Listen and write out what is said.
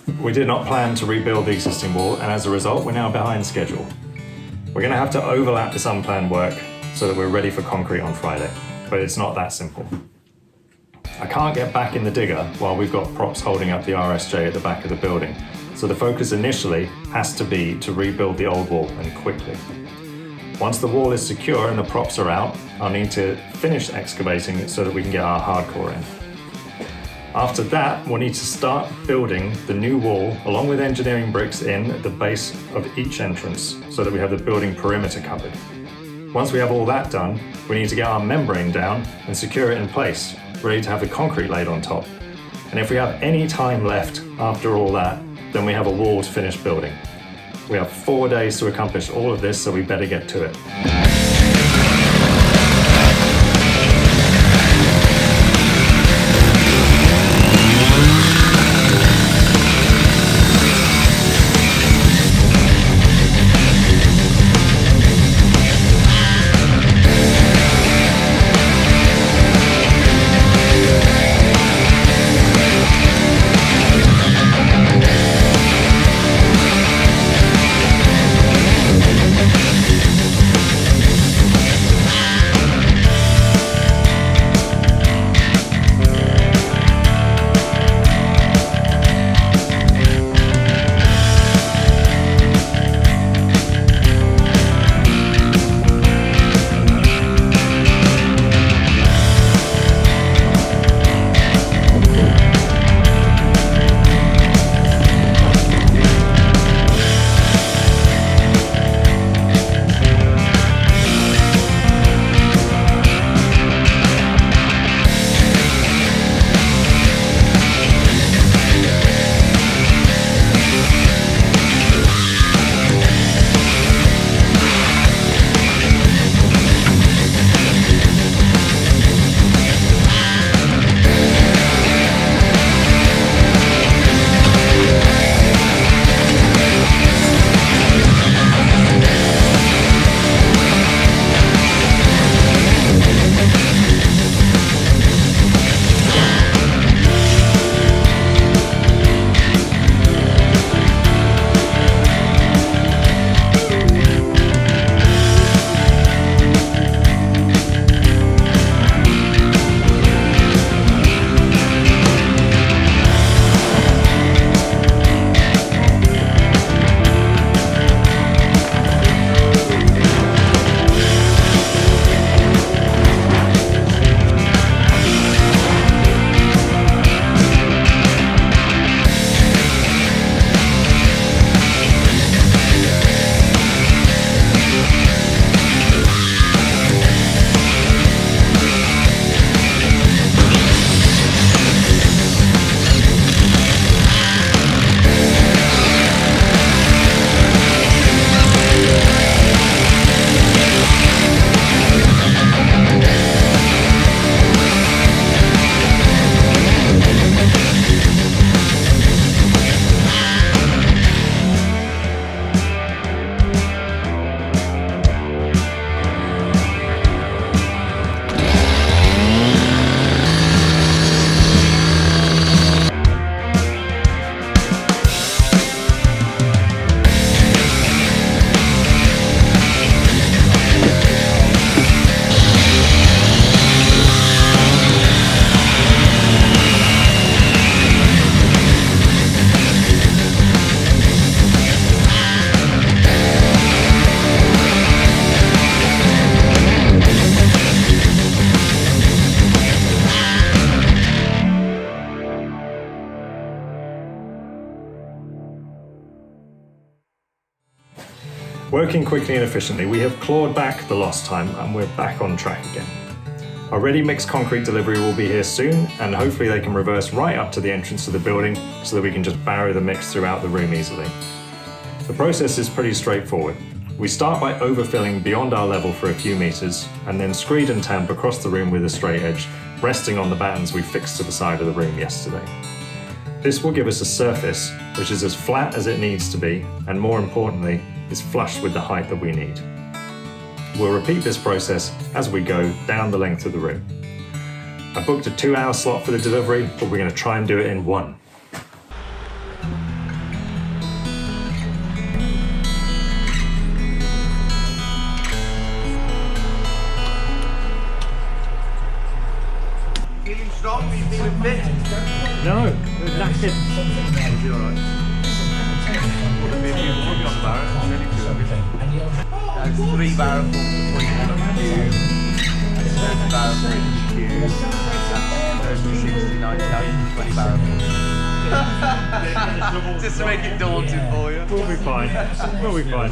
We did not plan to rebuild the existing wall, and as a result, we're now behind schedule. We're going to have to overlap this unplanned work so that we're ready for concrete on Friday, but it's not that simple. I can't get back in the digger while we've got props holding up the RSJ at the back of the building, so the focus initially has to be to rebuild the old wall, and quickly. Once the wall is secure and the props are out, I'll need to finish excavating it so that we can get our hardcore in. After that, we'll need to start building the new wall along with engineering bricks in at the base of each entrance so that we have the building perimeter covered. Once we have all that done, we need to get our membrane down and secure it in place, ready to have the concrete laid on top. And if we have any time left after all that, then we have a wall to finish building. We have 4 days to accomplish all of this, so we better get to it. Working quickly and efficiently, we have clawed back the lost time and we're back on track again. Our ready mixed concrete delivery will be here soon, and hopefully they can reverse right up to the entrance to the building so that we can just barrow the mix throughout the room easily. The process is pretty straightforward. We start by overfilling beyond our level for a few meters, and then screed and tamp across the room with a straight edge, resting on the battens we fixed to the side of the room yesterday. This will give us a surface which is as flat as it needs to be, and more importantly, is flush with the height that we need. We'll repeat this process as we go down the length of the room. I booked a 2-hour slot for the delivery, but we're going to try and do it in 1. be alright. Wouldn't be a few more on the barrel, really good. There's 3 barrels between one of the cube, and 30 barrels for each cube, and 30, 60, 90, 120 barrels. Just to make it daunting for you. We'll be fine. We'll be fine.